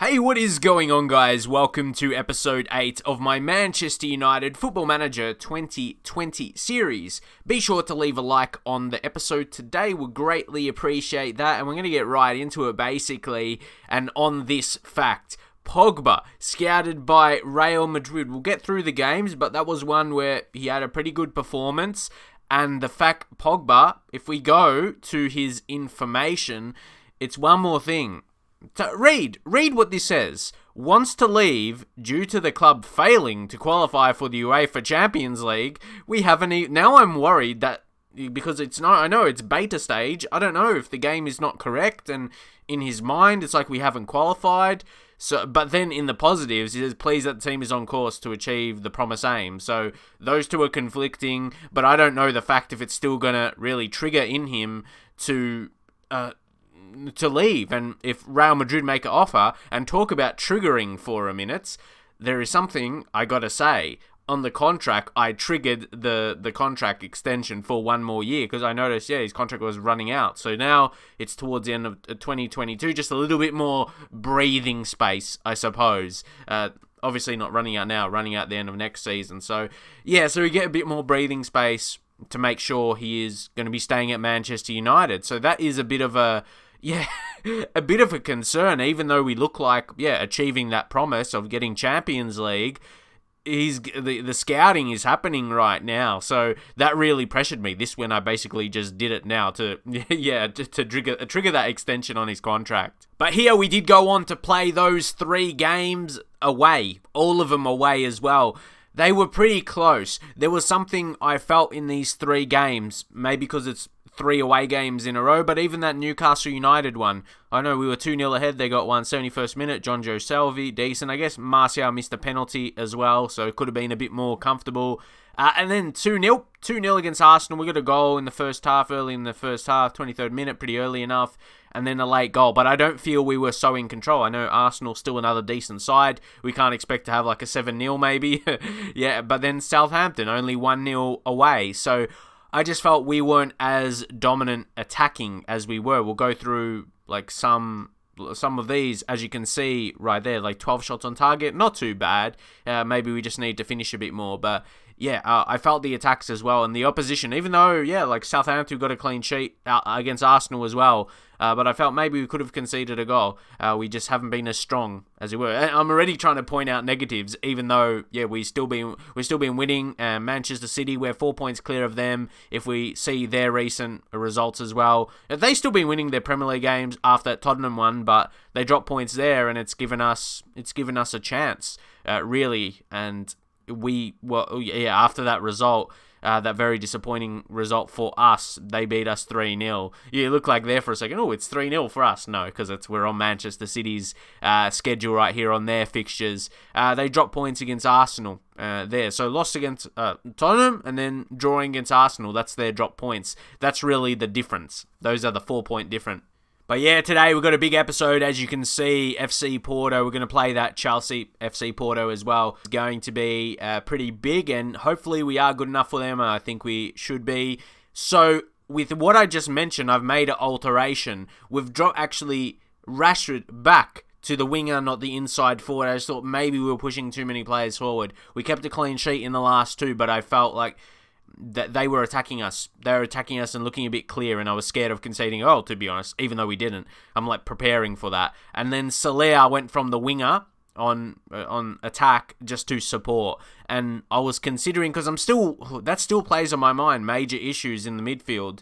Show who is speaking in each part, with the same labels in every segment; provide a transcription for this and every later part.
Speaker 1: Hey, what is going on, guys? Welcome to episode 8 of my Manchester United Football Manager 2020 series. Be sure to leave a like on the episode today. We'll greatly appreciate that. And we're going to get right into it, basically. And on this fact, Pogba, scouted by Real Madrid. We'll get through the games, but that was one where he had a pretty good performance. And the fact, Pogba, if we go to his information, it's one more thing. Read what this says. Wants to leave due to the club failing to qualify for the UEFA Champions League. We haven't now I'm worried that because it's not, I know it's beta stage. I don't know if the game is not correct, and in his mind it's like we haven't qualified. So, but then in the positives, he says, pleased that the team is on course to achieve the promised aim. So those two are conflicting, but I don't know the fact if it's still gonna really trigger in him to leave. And if Real Madrid make an offer and talk about triggering for a minute, there is something I gotta say. On the contract, I triggered the contract extension for one more year because I noticed, his contract was running out. So now it's towards the end of 2022, just a little bit more breathing space, I suppose. Obviously not running out now, running out at the end of next season. So we get a bit more breathing space to make sure he is going to be staying at Manchester United. So that is a bit of a concern, even though we look like, achieving that promise of getting Champions League. The scouting is happening right now, so that really pressured me. This when I basically just did it now to trigger that extension on his contract. But here we did go on to play those 3 games away, all of them away as well. They were pretty close. There was something I felt in these 3 games, maybe because it's 3 away games in a row, but even that Newcastle United one, I know we were 2-0 ahead, they got one 71st minute, John Joe Shelvey, decent. I guess Martial missed a penalty as well, so it could have been a bit more comfortable. And then 2-0 against Arsenal. We got a goal in the first half, early in the first half, 23rd minute, pretty early enough, and then a late goal. But I don't feel we were so in control. I know Arsenal's still another decent side. We can't expect to have like a 7-0 maybe. But then Southampton, only 1-0 away. So I just felt we weren't as dominant attacking as we were. We'll go through like some of these, as you can see right there, like 12 shots on target, not too bad. Maybe we just need to finish a bit more, but I felt the attacks as well, and the opposition, even though, like Southampton got a clean sheet against Arsenal as well, but I felt maybe we could have conceded a goal. We just haven't been as strong as we were. I'm already trying to point out negatives, even though, we've still been winning. Manchester City, we're 4 points clear of them. If we see their recent results as well, they still been winning their Premier League games after that Tottenham one, but they dropped points there, and it's given us a chance, really. And after that result, that very disappointing result for us, they beat us 3-0. You look like there for a second, it's 3-0 for us. No, because we're on Manchester City's schedule right here on their fixtures. They dropped points against Arsenal there. So lost against Tottenham and then drawing against Arsenal. That's their drop points. That's really the difference. Those are the 4-point difference. But today we've got a big episode, as you can see, FC Porto. We're going to play that Chelsea FC Porto as well. It's going to be pretty big, and hopefully we are good enough for them. I think we should be. So with what I just mentioned, I've made an alteration. We've dropped actually Rashford back to the winger, not the inside forward. I just thought maybe we were pushing too many players forward. We kept a clean sheet in the last 2, but I felt like that they were attacking us. They were attacking us and looking a bit clear, and I was scared of conceding a goal, to be honest, even though we didn't. I'm like preparing for that. And then Soler went from the winger on attack just to support. And I was considering, because that still plays on my mind, major issues in the midfield,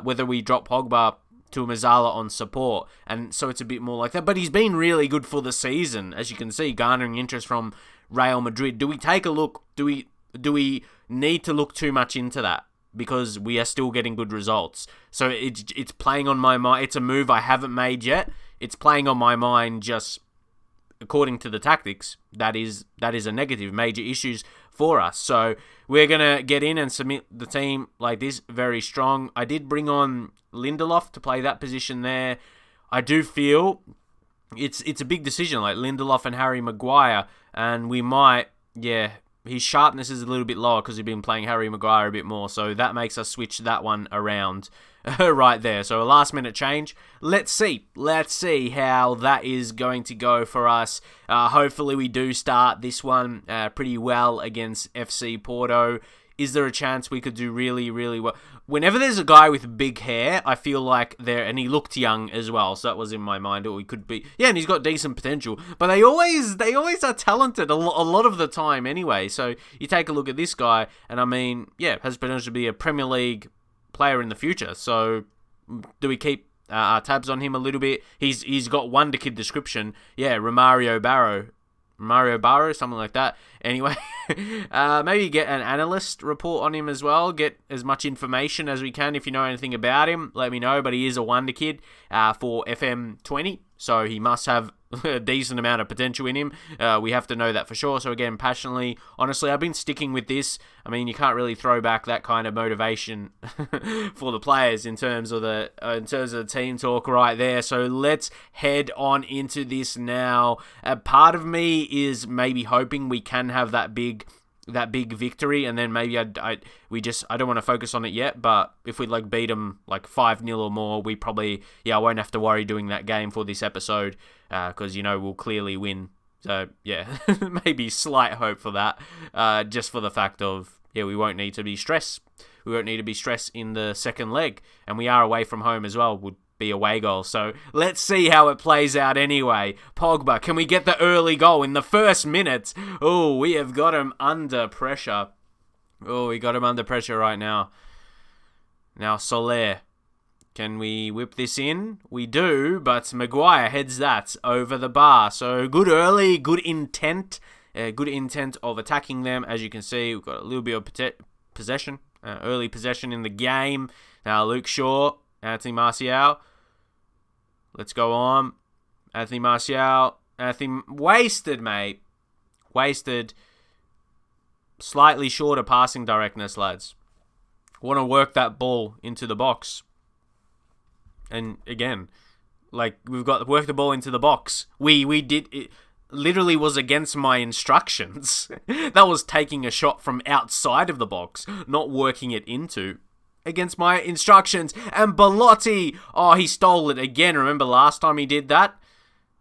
Speaker 1: whether we drop Pogba to Mazzala on support. And so it's a bit more like that. But he's been really good for the season, as you can see, garnering interest from Real Madrid. Do we take a look? Do we need to look too much into that? Because we are still getting good results. So it's playing on my mind. It's a move I haven't made yet. It's playing on my mind just according to the tactics. That is a negative. Major issues for us. So we're going to get in and submit the team like this, very strong. I did bring on Lindelof to play that position there. I do feel it's a big decision, like Lindelof and Harry Maguire. And we might, his sharpness is a little bit lower because we've been playing Harry Maguire a bit more. So that makes us switch that one around right there. So a last minute change. Let's see. Let's see how that is going to go for us. Hopefully we do start this one pretty well against FC Porto. Is there a chance we could do really, really well? Whenever there's a guy with big hair, I feel like and he looked young as well, so that was in my mind, or he could be, yeah, and he's got decent potential, but they always are talented a lot of the time anyway, so you take a look at this guy, and I mean, yeah, has potential to be a Premier League player in the future, so do we keep our tabs on him a little bit? He's got Wonder Kid description, yeah, Mario Barrow, something like that. Anyway, maybe get an analyst report on him as well. Get as much information as we can. If you know anything about him, let me know. But he is a wonder kid for FM20, so he must have a decent amount of potential in him. We have to know that for sure. So again, passionately, honestly, I've been sticking with this. I mean, you can't really throw back that kind of motivation for the players in terms of the team talk right there. So let's head on into this now. A part of me is maybe hoping we can have that big victory, and then maybe I don't want to focus on it yet, but if we beat them 5-0 or more, we probably, I won't have to worry doing that game for this episode, because we'll clearly win. So yeah, maybe slight hope for that, just for the fact of, we won't need to be stressed. We won't need to be stressed in the second leg, and we are away from home as well. Would be away goal. So let's see how it plays out anyway. Pogba, can we get the early goal in the first minute? Oh, we have got him under pressure. Oh, we got him under pressure right now. Now Soler. Can we whip this in? We do, but Maguire heads that over the bar. So good early, good intent of attacking them. As you can see, we've got a little bit of possession, early possession in the game. Now Luke Shaw, Anthony Martial. Let's go on. Anthony Martial. Wasted, mate. Wasted. Slightly shorter passing directness, lads. Want to work that ball into the box. And again, we've got to work the ball into the box. We did it. Literally was against my instructions. That was taking a shot from outside of the box, not working it into. Against my instructions. And Belotti, he stole it again. Remember last time he did that?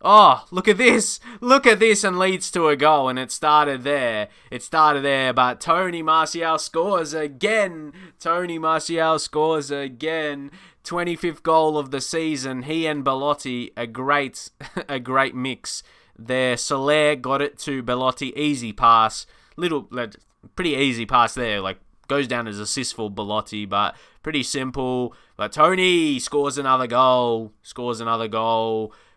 Speaker 1: Oh, look at this. Look at this, and leads to a goal. And it started there. But Tony Martial scores again. 25th goal of the season. He and Belotti, a great mix there. Soler got it to Belotti. Easy pass. Pretty easy pass there. Goes down as assist for Belotti, but pretty simple. But Tony scores another goal,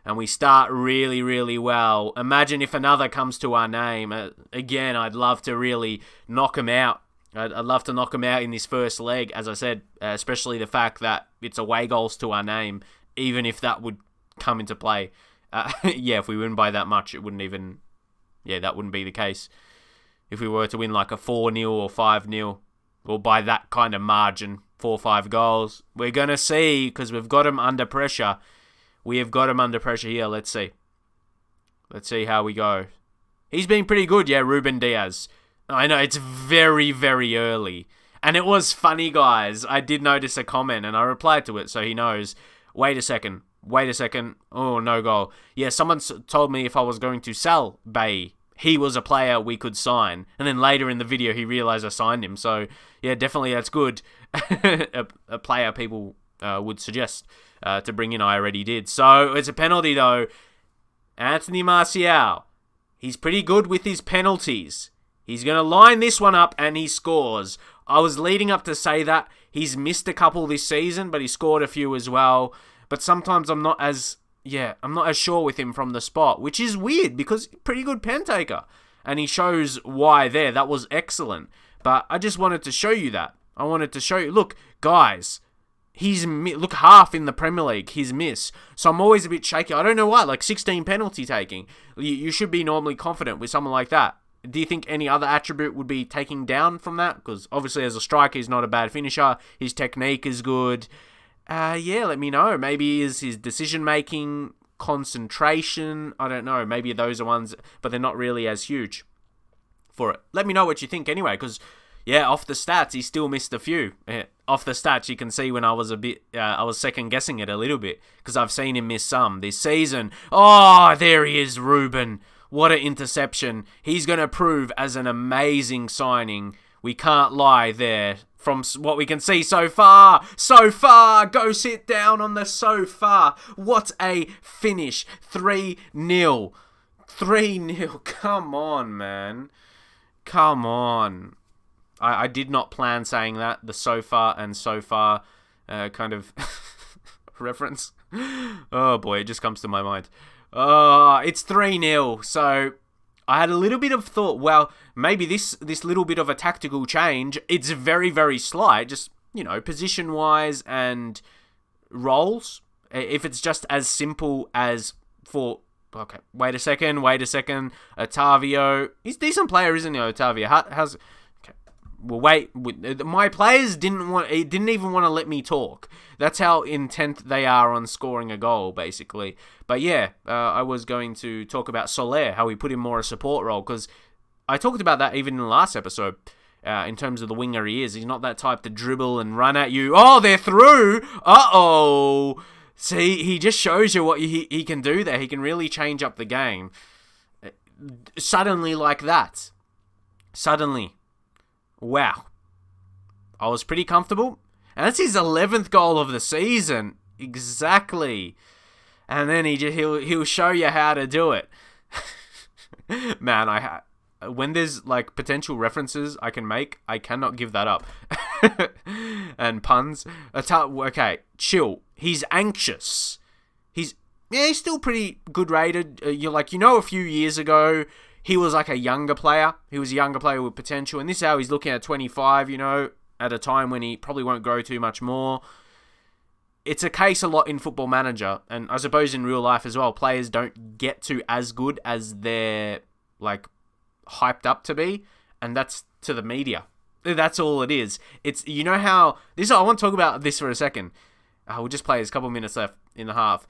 Speaker 1: and we start really, really well. Imagine if another comes to our name. Again, I'd love to really knock him out. I'd love to knock him out in this first leg, as I said, especially the fact that it's away goals to our name, even if that would come into play. If we win by that much, it wouldn't even... that wouldn't be the case. If we were to win a 4-0 or 5-0, or by that kind of margin, 4 or 5 goals. We're going to see, because we've got him under pressure. We have got him under pressure here. Let's see. Let's see how we go. He's been pretty good, Ruben Diaz. I know, it's very, very early. And it was funny, guys. I did notice a comment, and I replied to it, so he knows. Wait a second. Oh, no goal. Yeah, someone told me if I was going to sell Bay, he was a player we could sign. And then later in the video, he realized I signed him. So, yeah, definitely that's good. a player people would suggest to bring in. I already did. So, it's a penalty, though. Anthony Martial. He's pretty good with his penalties. He's going to line this one up, and he scores. I was leading up to say that. He's missed a couple this season, but he scored a few as well. But sometimes I'm not as sure with him from the spot, which is weird because pretty good pen taker. And he shows why there. That was excellent. But I just wanted to show you that. I wanted to show you. Look, guys, look, half in the Premier League, his miss. So I'm always a bit shaky. I don't know why. 16 penalty taking. You should be normally confident with someone like that. Do you think any other attribute would be taking down from that? Because obviously as a striker, he's not a bad finisher. His technique is good. Let me know. Maybe is his decision-making, concentration. I don't know. Maybe those are ones, but they're not really as huge. for it. Let me know what you think anyway, because, yeah, off the stats, he still missed a few. Off the stats, you can see when I was I was second-guessing it a little bit, because I've seen him miss some this season. Oh, there he is, Ruben. What an interception. He's going to prove as an amazing signing. We can't lie there. From what we can see so far, go sit down on the sofa. What a finish. 3-0. 3-0. Come on, man. Come on. I did not plan saying that. The sofa and so far kind of reference. Oh boy, it just comes to my mind. It's 3-0. So I had a little bit of thought, well, maybe this little bit of a tactical change, it's very, very slight, just, position-wise and roles. If it's just as simple as for... Okay, wait a second. Otavio. He's a decent player, isn't he, Otavio? How's... Okay. Well, wait. My players didn't even want to let me talk. That's how intent they are on scoring a goal, basically. But yeah, I was going to talk about Soler, how we put him more a support role, because I talked about that even in the last episode, in terms of the winger he is. He's not that type to dribble and run at you. Oh, they're through! Uh-oh! See, he just shows you what he can do there. He can really change up the game. Suddenly like that. Suddenly. Wow. I was pretty comfortable. And that's his 11th goal of the season. Exactly. And then he'll show you how to do it. Man, when there's like potential references I can make, I cannot give that up. And puns. Okay, chill. He's anxious. He's still pretty good rated. A few years ago, he was like a younger player. He was a younger player with potential. And this is how he's looking at 25, at a time when he probably won't grow too much more. It's a case a lot in Football Manager, and I suppose in real life as well. Players don't get to as good as they're like hyped up to be, and that's to the media. That's all it is. It's how this. I want to talk about this for a second. We'll just play. There's a couple of minutes left in the half.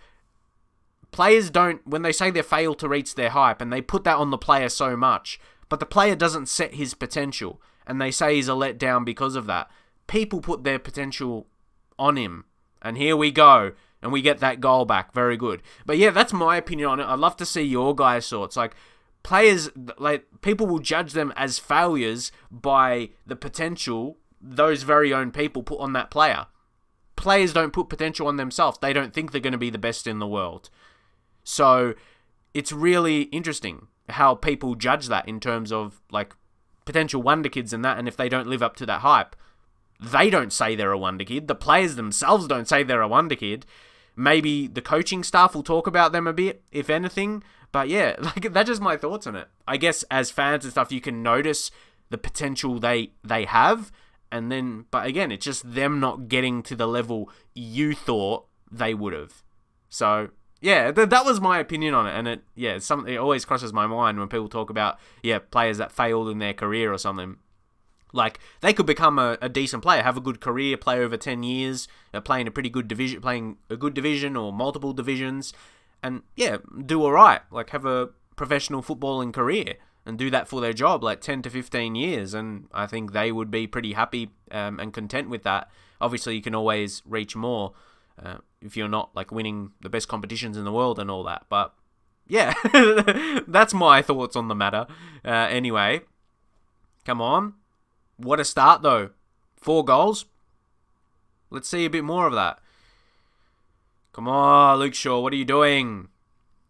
Speaker 1: Players don't, when they say they fail to reach their hype, and they put that on the player so much, but the player doesn't set his potential, and they say he's a letdown because of that. People put their potential on him, and here we go, and we get that goal back. Very good. But yeah, that's my opinion on it. I'd love to see your guys' thoughts. Like, players, people will judge them as failures by the potential those very own people put on that player. Players don't put potential on themselves. They don't think they're going to be the best in the world. So it's really interesting how people judge that in terms of like potential wonder kids and that, and if they don't live up to that hype. They don't say they're a wonder kid. The players themselves don't say they're a wonder kid. Maybe the coaching staff will talk about them a bit, if anything. But yeah, that's just my thoughts on it. I guess as fans and stuff, you can notice the potential they have. And then, but again, it's just them not getting to the level you thought they would have. So yeah, that was my opinion on it. And it's something, it always crosses my mind when people talk about, players that failed in their career or something. Like, they could become a decent player, have a good career, play over 10 years, playing a pretty good division, playing a good division or multiple divisions, and do alright. Like, have a professional footballing career and do that for their job, like 10 to 15 years. And I think they would be pretty happy and content with that. Obviously, you can always reach more if you're not like winning the best competitions in the world and all that. But yeah, that's my thoughts on the matter. Anyway, come on. What a start, though. 4 goals. Let's see a bit more of that. Come on, Luke Shaw. What are you doing?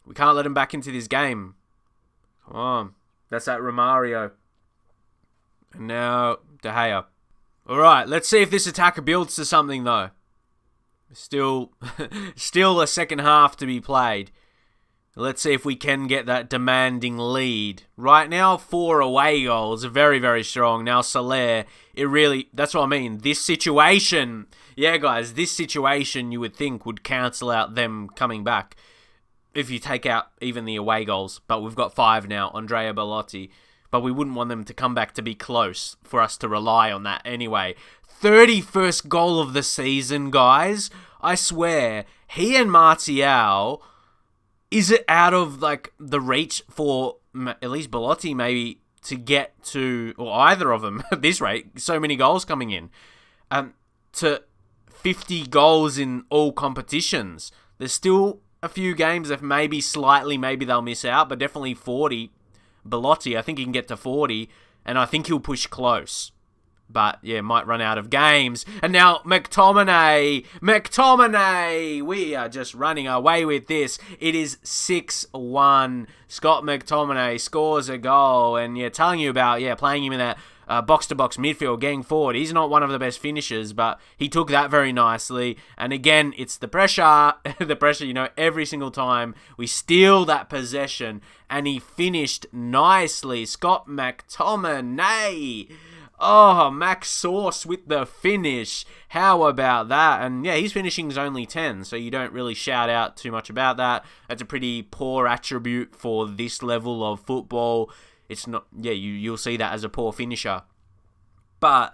Speaker 1: We can't let him back into this game. Come on. That's that Romario. And now, De Gea. Alright, let's see if this attack builds to something, though. Still a second half to be played. Let's see if we can get that demanding lead. Right now, 4 away goals. Very, very strong. Now, Soler, that's what I mean. This situation, guys, this situation you would think would cancel out them coming back if you take out even the away goals. But we've got 5 now, Andrea Bellotti. But we wouldn't want them to come back to be close for us to rely on that anyway. 31st goal of the season, guys. I swear, he and Martial... Is it out of, like, the reach for at least Bellotti maybe to get to, or either of them at this rate, so many goals coming in, to 50 goals in all competitions. There's still a few games that maybe they'll miss out, but definitely 40. Belotti, I think he can get to 40, and I think he'll push close. But, yeah, might run out of games. And now, McTominay! We are just running away with this. It is 6-1. Scott McTominay scores a goal. And, telling you about, playing him in that box-to-box midfield, getting forward. He's not one of the best finishers, but he took that very nicely. And, again, it's the pressure. The pressure, every single time we steal that possession. And he finished nicely. Scott McTominay! Oh, Max Sauce with the finish. How about that? And yeah, his finishing's only 10, so you don't really shout out too much about that. That's a pretty poor attribute for this level of football. It's not, you'll see that as a poor finisher. But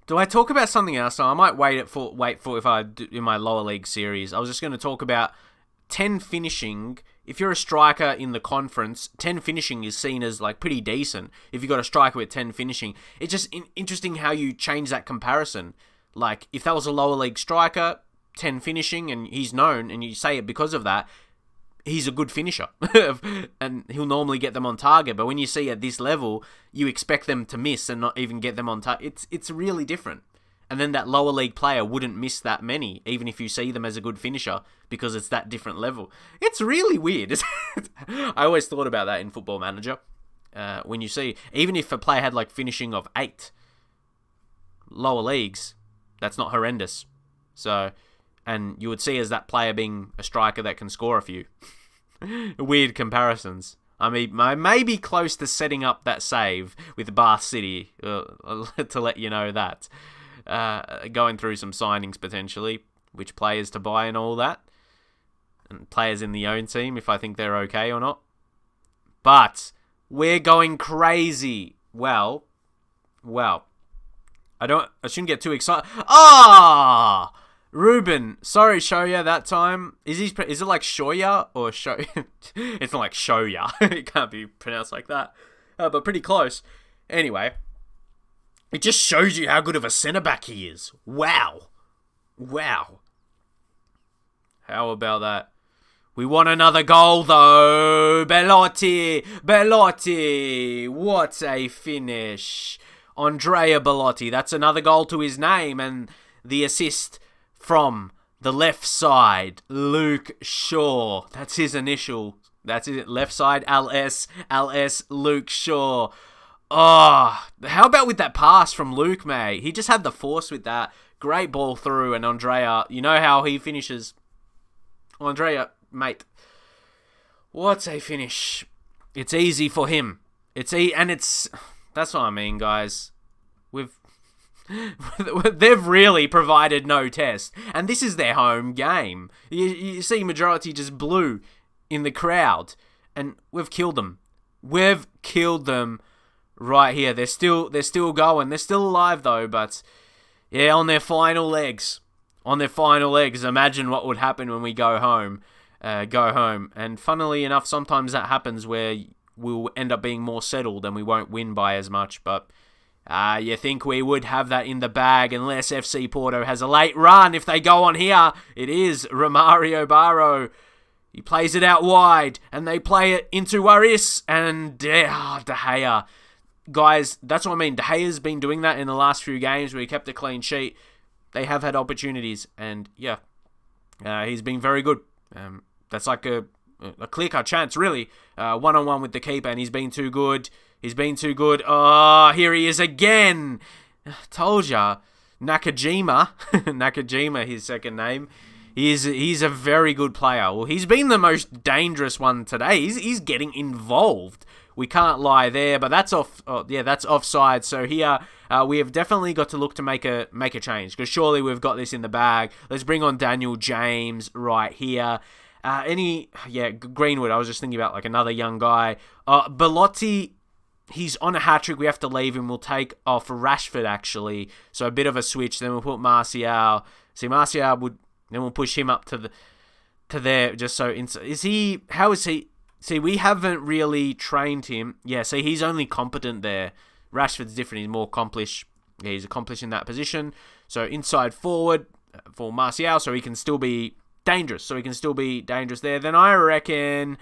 Speaker 1: do I talk about something else? So I might wait for if I do in my lower league series. I was just going to talk about 10 finishing. If you're a striker in the conference, 10 finishing is seen as like pretty decent. If you've got a striker with 10 finishing, it's just interesting how you change that comparison. Like if that was a lower league striker, 10 finishing, and he's known, and you say it because of that, he's a good finisher, and he'll normally get them on target. But when you see at this level, you expect them to miss and not even get them on target. It's really different. And then that lower league player wouldn't miss that many, even if you see them as a good finisher, because it's that different level. It's really weird. I always thought about that in Football Manager. When you see, even if a player had like finishing of 8, lower leagues, that's not horrendous. So, and you would see as that player being a striker that can score a few. Weird comparisons. I mean, I may be close to setting up that save with Bath City, to let you know that. Going through some signings potentially, which players to buy and all that, and players in the own team if I think they're okay or not. But we're going crazy. Well, I shouldn't get too excited. Ruben, sorry, Shoya. That time is it like Shoya or Show? It's not like Shoya. It can't be pronounced like that, but pretty close. Anyway. It just shows you how good of a centre-back he is. Wow. How about that? We want another goal, though. Belotti. What a finish. Andrea Belotti. That's another goal to his name. And the assist from the left side. Luke Shaw. That's his initial. That's it. Left side, LS, Luke Shaw. Oh, how about with that pass from Luke, mate? He just had the force with that. Great ball through, and Andrea, you know how he finishes. Andrea, mate, what a finish. It's easy for him. That's what I mean, guys. They've really provided no test. And this is their home game. You see majority just blew in the crowd, and we've killed them. Right here, they're still going. They're still alive though, but yeah, on their final legs. Imagine what would happen when we go home. And funnily enough, sometimes that happens where we'll end up being more settled and we won't win by as much. But you think we would have that in the bag unless FC Porto has a late run. If they go on here, it is Romario Barro. He plays it out wide, and they play it into Waris and De Gea. Guys, that's what I mean. De Gea's been doing that in the last few games where he kept a clean sheet. They have had opportunities, and yeah, he's been very good. That's like a clear-cut chance, really. One-on-one with the keeper, and he's been too good. Oh, here he is again. Told ya. Nakajima, his second name. He's a very good player. Well, he's been the most dangerous one today. He's getting involved. We can't lie there, but that's that's offside. So here we have definitely got to look to make a change, because surely we've got this in the bag. Let's bring on Daniel James right here. Greenwood. I was just thinking about like another young guy. Belotti, he's on a hat trick. We have to leave him. We'll take off Rashford actually. So a bit of a switch. Then we'll put Martial. See, Martial would. Then we'll push him up to there. Just so is he? How is he? See, we haven't really trained him. Yeah, see, he's only competent there. Rashford's different. He's more accomplished. Yeah, he's accomplished in that position. So inside forward for Martial, so he can still be dangerous. There. Then I reckon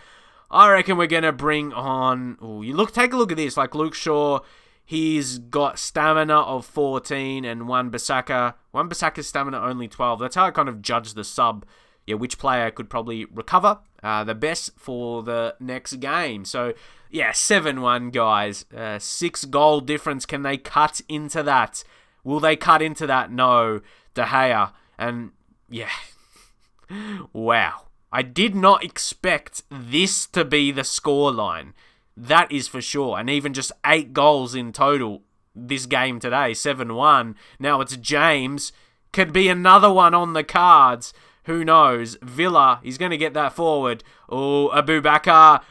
Speaker 1: we're gonna bring on. Oh, take a look at this. Like Luke Shaw, he's got stamina of 14, and Wan-Bissaka. Wan-Bissaka's stamina only 12. That's how I kind of judge the sub. Yeah, which player could probably recover the best for the next game. So, yeah, 7-1, guys. 6-goal difference. Can they cut into that? Will they cut into that? No. De Gea. And, yeah. Wow. I did not expect this to be the scoreline. That is for sure. And even just 8 goals in total this game today. 7-1. Now it's James. Could be another one on the cards. Who knows? Villa, he's going to get that forward. Oh, Abubakar.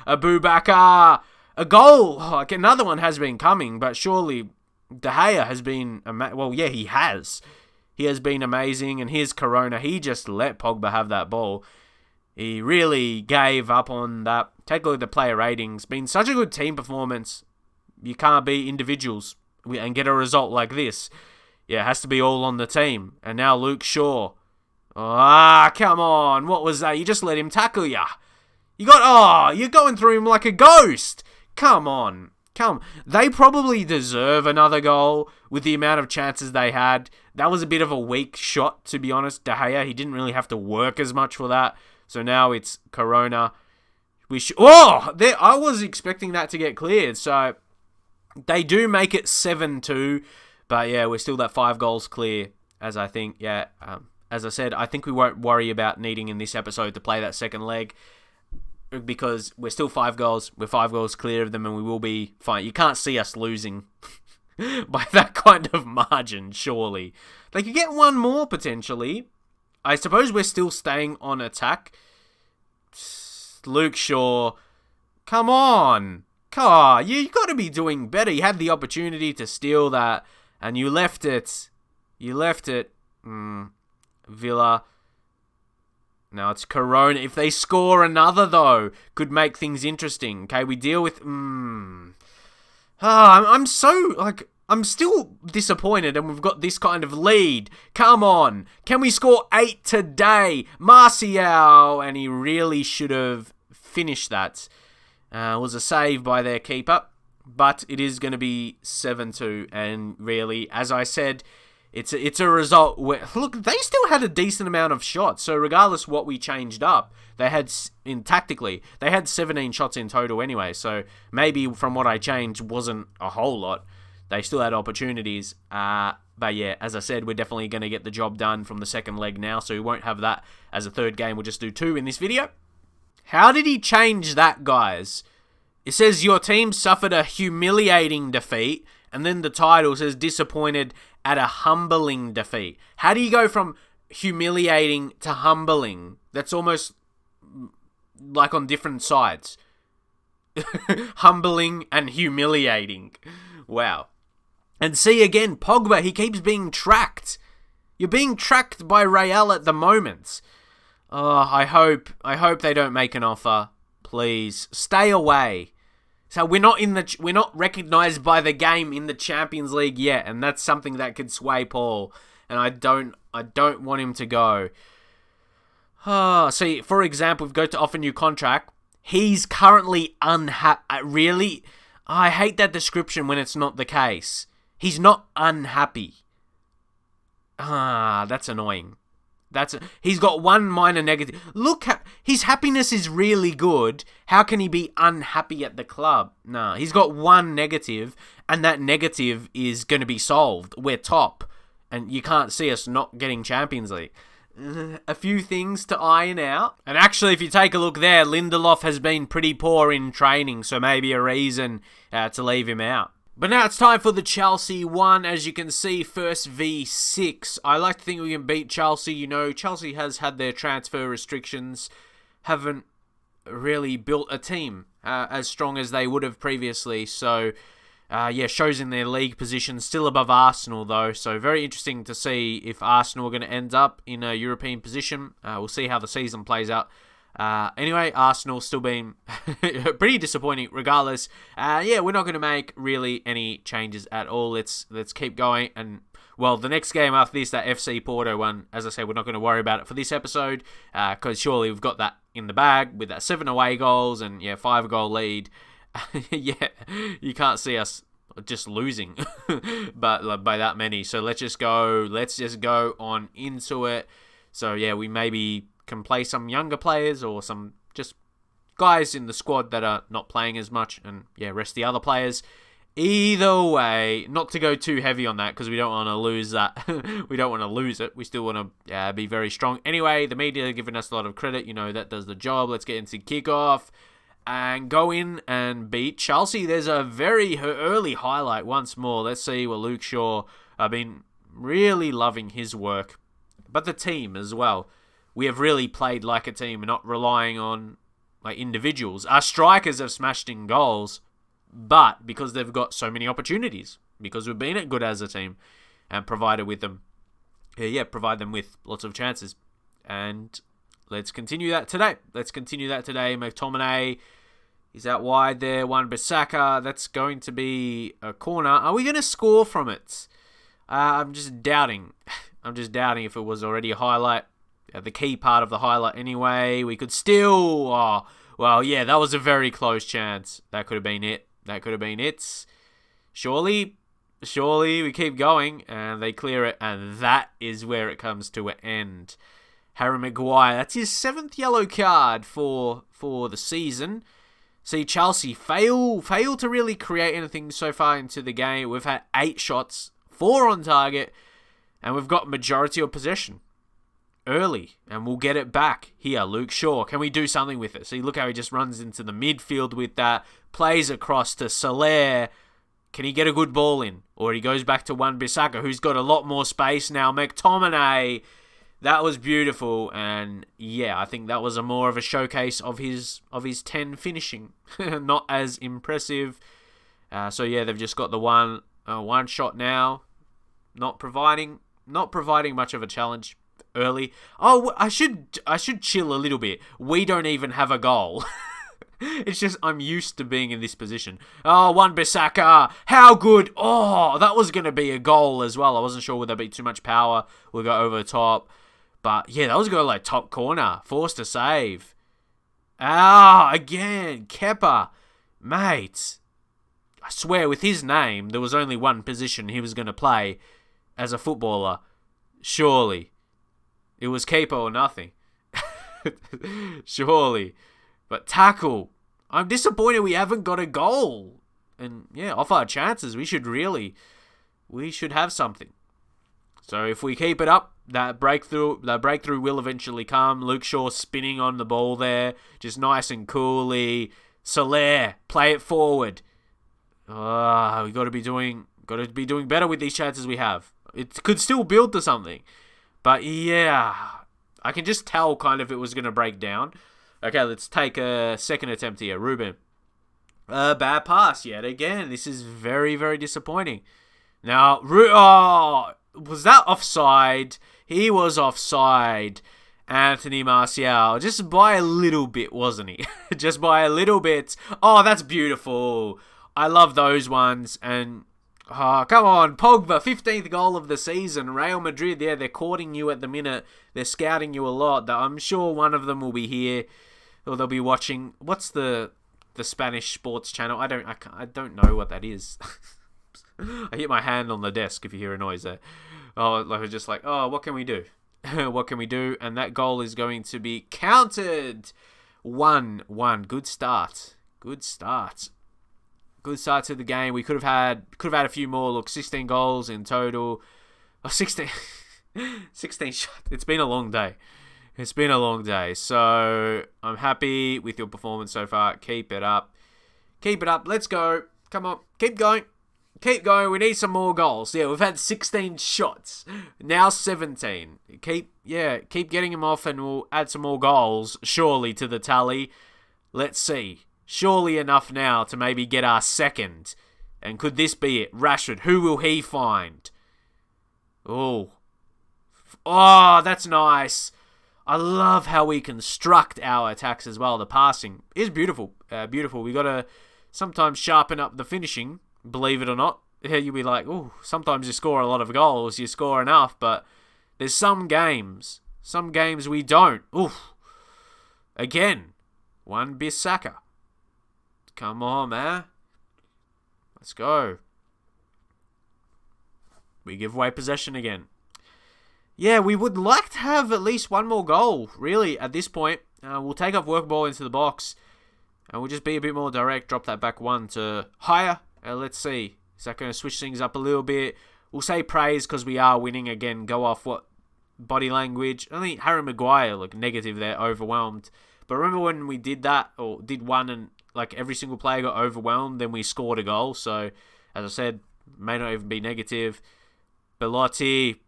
Speaker 1: A goal. Oh, another one has been coming, but surely De Gea has been... Well, yeah, he has. He has been amazing, and here's Corona. He just let Pogba have that ball. He really gave up on that. Take a look at the player ratings. Been such a good team performance. You can't be individuals and get a result like this. Yeah, it has to be all on the team. And now Luke Shaw. Come on. What was that? You just let him tackle ya. You're going through him like a ghost. Come on. They probably deserve another goal with the amount of chances they had. That was a bit of a weak shot, to be honest. De Gea, he didn't really have to work as much for that. So now it's Corona. I was expecting that to get cleared. So they do make it 7-2. But yeah, we're still that 5 goals clear, as I think, as I said, I think we won't worry about needing in this episode to play that second leg because we're still 5 goals. We're 5 goals clear of them and we will be fine. You can't see us losing by that kind of margin, surely. They could get one more, potentially. I suppose we're still staying on attack. Luke Shaw, come on. You got to be doing better. You had the opportunity to steal that and you left it. Villa. Now it's Corona. If they score another, though, could make things interesting. Okay, we deal with... I'm still disappointed and we've got this kind of lead. Come on. Can we score 8 today? Martial. And he really should have finished that. It was a save by their keeper. But it is going to be 7-2. And really, as I said... It's a result where, look, they still had a decent amount of shots. So regardless what we changed up, tactically, they had 17 shots in total anyway. So maybe from what I changed wasn't a whole lot. They still had opportunities. But yeah, as I said, we're definitely going to get the job done from the second leg now. So we won't have that as a third game. We'll just do 2 in this video. How did he change that, guys? It says your team suffered a humiliating defeat. And then the title says disappointed at a humbling defeat. How do you go from humiliating to humbling? That's almost like on different sides. Humbling and humiliating. Wow. And see again, Pogba, he keeps being tracked. You're being tracked by Real at the moment. I hope they don't make an offer. Please, stay away. So we're not recognised by the game in the Champions League yet, and that's something that could sway Paul. And I don't want him to go. See, for example, if we go to offer new contract, he's currently unhappy. Really, I hate that description when it's not the case. He's not unhappy. That's annoying. He's got one minor negative. Look, his happiness is really good. How can he be unhappy at the club? No, he's got one negative, and that negative is going to be solved. We're top, and you can't see us not getting Champions League. A few things to iron out. And actually, if you take a look there, Lindelof has been pretty poor in training, so maybe a reason to leave him out. But now it's time for the Chelsea one. As you can see, first v6. I like to think we can beat Chelsea. You know, Chelsea has had their transfer restrictions. Haven't really built a team as strong as they would have previously. So, shows in their league position. Still above Arsenal, though. So, very interesting to see if Arsenal are going to end up in a European position. We'll see how the season plays out. Anyway, Arsenal still been pretty disappointing regardless. We're not going to make really any changes at all. Let's keep going. And, well, the next game after this, that FC Porto one, as I said, we're not going to worry about it for this episode because surely we've got that in the bag with that 7 away goals and, 5-goal lead. You can't see us just losing but by that many. So let's just go on into it. So, we maybe can play some younger players or some just guys in the squad that are not playing as much and rest the other players. Either way, not to go too heavy on that because we don't want to lose that. We don't want to lose it. We still want to be very strong. Anyway, the media are giving us a lot of credit. That does the job. Let's get into kickoff and go in and beat Chelsea. There's a very early highlight once more. Let's see what Luke Shaw. I've been really loving his work, but the team as well. We have really played like a team, not relying on individuals. Our strikers have smashed in goals, but because they've got so many opportunities, because we've been good as a team and provide them with lots of chances. And let's continue that today. McTominay is out wide there. Wan-Bissaka. That's going to be a corner. Are we going to score from it? I'm just doubting. If it was already a highlight. The key part of the highlight anyway. We could still... that was a very close chance. That could have been it. Surely we keep going and they clear it, and that is where it comes to an end. Harry Maguire, that's his 7th yellow card for the season. See, Chelsea fail to really create anything so far into the game. We've had 8 shots, 4 on target, and we've got majority of possession early, and we'll get it back. Here, Luke Shaw, can we do something with it? See, look how he just runs into the midfield with that, plays across to Soler. Can he get a good ball in? Or he goes back to Wan-Bissaka, who's got a lot more space now. McTominay, that was beautiful, and I think that was more of a showcase of his 10 finishing. Not as impressive. They've just got the one shot now, not providing much of a challenge early. Oh, I should chill a little bit. We don't even have a goal. It's just I'm used to being in this position. Oh, Wan-Bissaka, how good. Oh, that was going to be a goal as well. I wasn't sure whether there'd be too much power. We'll go over the top. But that was going to top corner. Forced to save. Again, Kepa. Mate, I swear with his name, there was only one position he was going to play as a footballer. Surely. It was Kepa or nothing. Surely. But tackle. I'm disappointed we haven't got a goal. And off our chances, we should have something. So if we keep it up, that breakthrough will eventually come. Luke Shaw spinning on the ball there. Just nice and coolly. Soler, play it forward. We got to be doing better with these chances we have. It could still build to something. But I can just tell kind of it was going to break down. Okay, let's take a second attempt here. Ruben. Bad pass yet again. This is very, very disappointing. Now, was that offside? He was offside. Anthony Martial. Just by a little bit, wasn't he? Just by a little bit. Oh, that's beautiful. I love those ones. And come on, Pogba, 15th goal of the season. Real Madrid, they're courting you at the minute. They're scouting you a lot. I'm sure one of them will be here, or they'll be watching. What's the Spanish sports channel? I don't know what that is. I hit my hand on the desk if you hear a noise there. What can we do? What can we do? And that goal is going to be counted. 1-1. Good start. Good start to the game. We could have had a few more. Look, 16 goals in total. 16 shots. It's been a long day. So I'm happy with your performance so far. Keep it up. Let's go. Come on. Keep going. We need some more goals. We've had 16 shots. Now 17. Keep getting them off and we'll add some more goals, surely, to the tally. Let's see. Surely enough now to maybe get our second. And could this be it? Rashford, who will he find? Oh, that's nice. I love how we construct our attacks as well. The passing is beautiful. Beautiful. We got to sometimes sharpen up the finishing, believe it or not. You'll be like, oh, sometimes you score a lot of goals, you score enough, but there's some games we don't. Oof. Again, Wan-Bissaka. Come on, man. Let's go. We give away possession again. Yeah, we would like to have at least one more goal, really, at this point. We'll take off work ball into the box, and we'll just be a bit more direct, drop that back one to higher. Let's see. Is that going to switch things up a little bit? We'll say praise because we are winning again. Go off what body language. I think Harry Maguire looked negative there, overwhelmed. But remember when we did that, or did one and like every single player got overwhelmed, then we scored a goal. So, as I said, may not even be negative. Belotti,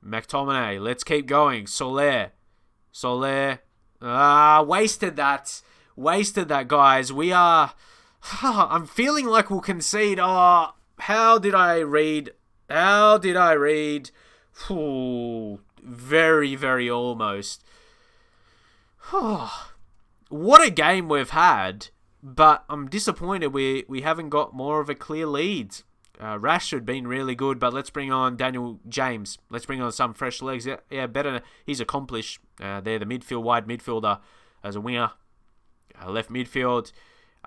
Speaker 1: McTominay, let's keep going. Soler. Wasted that. Wasted that, guys. We are... I'm feeling like we'll concede. Oh, how did I read? Ooh, very, very almost. What a game we've had, but I'm disappointed we haven't got more of a clear lead. Rashford been really good, but let's bring on Daniel James. Let's bring on some fresh legs. Yeah, better. He's accomplished. They're the wide midfielder as a winger. Left midfield.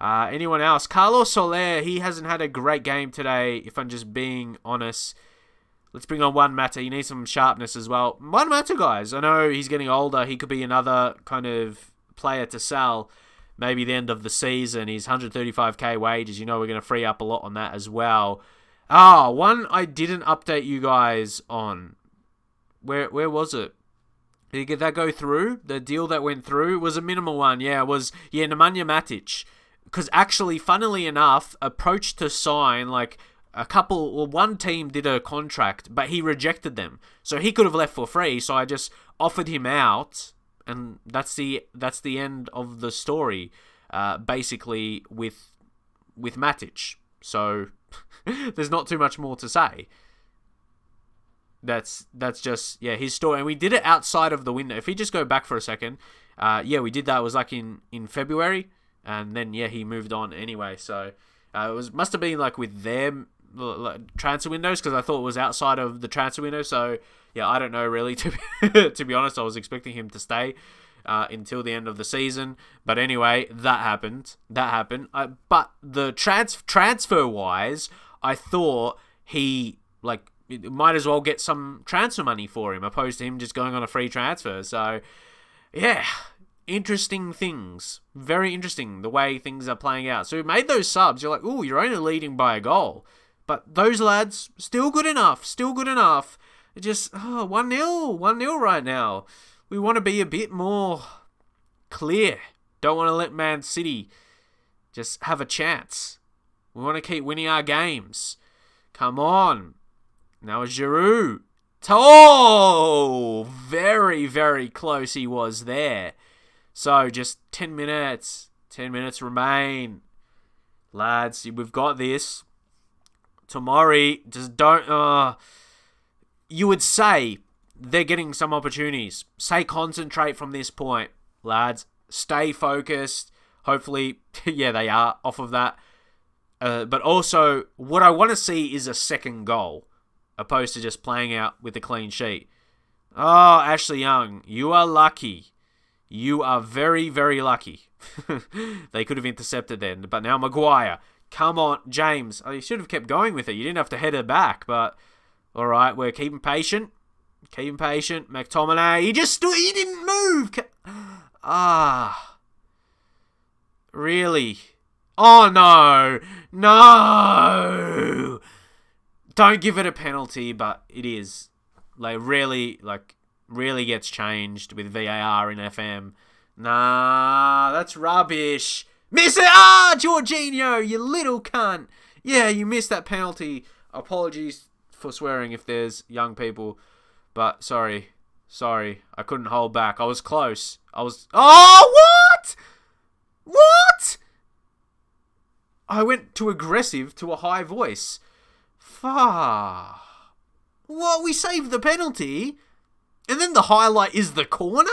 Speaker 1: Anyone else? Carlos Soler, he hasn't had a great game today, if I'm just being honest. Let's bring on Juan Mata. He needs some sharpness as well. Juan Mata, guys. I know he's getting older. He could be another kind of player to sell. Maybe the end of the season. He's 135k wages. You know we're going to free up a lot on that as well. One I didn't update you guys on. Where was it? Did that go through? The deal that went through was a minimal one. Yeah, it was Nemanja Matic. Because actually, funnily enough, approached to sign one team did a contract, but he rejected them. So he could have left for free. So I just offered him out, and that's the end of the story. Basically, with Matic. So there's not too much more to say. That's just his story, and we did it outside of the window. If you just go back for a second, we did that. It was like in February. And then, he moved on anyway. So, must have been with their transfer windows, because I thought it was outside of the transfer window. So, I don't know really. To be honest, I was expecting him to stay until the end of the season. But anyway, that happened. But the transfer-wise, I thought he, might as well get some transfer money for him, opposed to him just going on a free transfer. So, interesting things. Very interesting, the way things are playing out. So we made those subs. You're like, ooh, you're only leading by a goal. But those lads, still good enough. Just 1-0 right now. We want to be a bit more clear. Don't want to let Man City just have a chance. We want to keep winning our games. Come on. Now it's Giroud. Oh, very, very close he was there. So, just 10 minutes. 10 minutes remain. Lads, we've got this. Tomori, just don't... you would say they're getting some opportunities. Say concentrate from this point. Lads, stay focused. Hopefully, they are off of that. But also, what I want to see is a second goal, opposed to just playing out with a clean sheet. Oh, Ashley Young, you are lucky. You are very, very lucky. They could have intercepted then. But now Maguire. Come on, James. Oh, you should have kept going with it. You didn't have to head it back. But, all right, we're keeping patient. McTominay. He just stood. He didn't move. Really? Oh, no. No. Don't give it a penalty, but it is. Really gets changed with VAR in FM. Nah, that's rubbish. Miss it! Jorginho, you little cunt. Yeah, you missed that penalty. Apologies for swearing if there's young people. But, sorry. I couldn't hold back. I was close. Oh, what? What? I went too aggressive to a high voice. What? We saved the penalty? And then the highlight is the corner?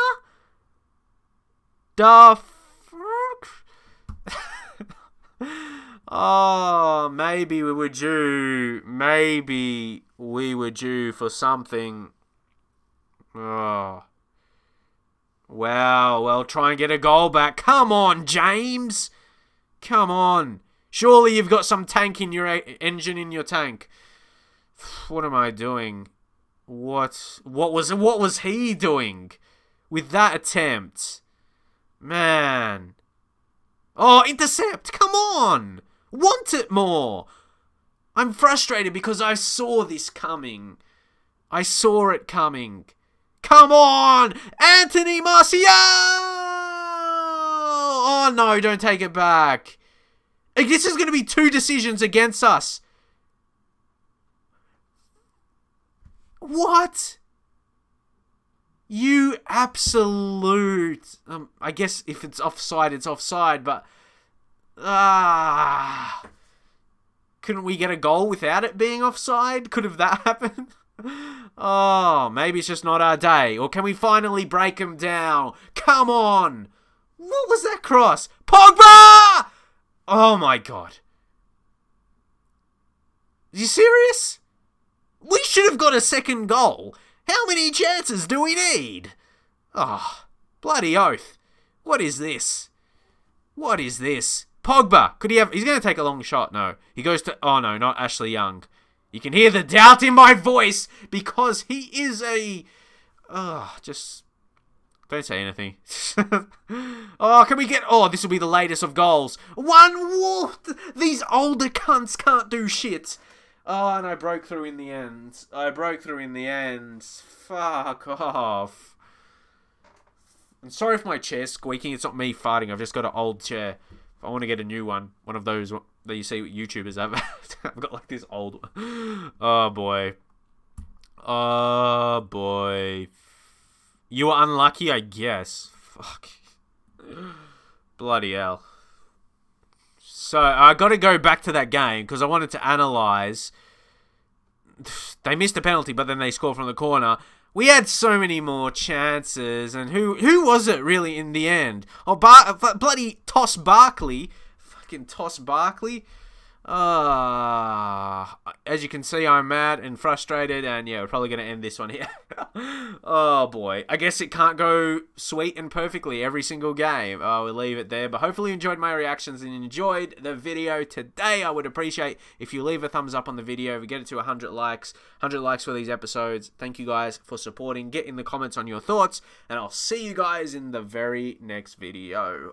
Speaker 1: The fuck? Oh, maybe we were due. Maybe we were due for something. Oh. Wow, well, try and get a goal back. Come on, James. Come on. Surely you've got some tank in your engine in your tank. What am I doing? What was he doing with that attempt? Man. Oh, intercept. Come on. Want it more. I'm frustrated because I saw this coming. I saw it coming. Come on! Anthony Martial! Oh, no, don't take it back. This is going to be 2 decisions against us. What? You absolute... I guess if it's offside, it's offside, but... Couldn't we get a goal without it being offside? Could have that happened? Oh, maybe it's just not our day. Or can we finally break him down? Come on! What was that cross? Pogba! Oh my god. Are you serious? We should have got a second goal. How many chances do we need? Oh, bloody oath. What is this? What is this? Pogba. Could he have... He's going to take a long shot. No. He goes to... Oh, no, not Ashley Young. You can hear the doubt in my voice because he is a... just... Don't say anything. Oh, can we get... Oh, this will be the latest of goals. 1-1! These older cunts can't do shit. Oh, and I broke through in the end. Fuck off. I'm sorry if my chair's squeaking. It's not me farting. I've just got an old chair. If I want to get a new one, one of those that you see YouTubers have. I've got like this old one. Oh, boy. Oh, boy. You were unlucky, I guess. Fuck. Bloody hell. So, I got to go back to that game because I wanted to analyse. They missed a penalty, but then they scored from the corner. We had so many more chances, and who was it really in the end? Oh, bloody Toss Barkley. Fucking Toss Barkley. As you can see, I'm mad and frustrated, and yeah, we're probably going to end this one here. Oh boy, I guess it can't go sweet and perfectly every single game. We'll leave it there, but hopefully you enjoyed my reactions and enjoyed the video today. I would appreciate if you leave a thumbs up on the video, if we get it to 100 likes for these episodes. Thank you guys for supporting. Get in the comments on your thoughts, and I'll see you guys in the very next video.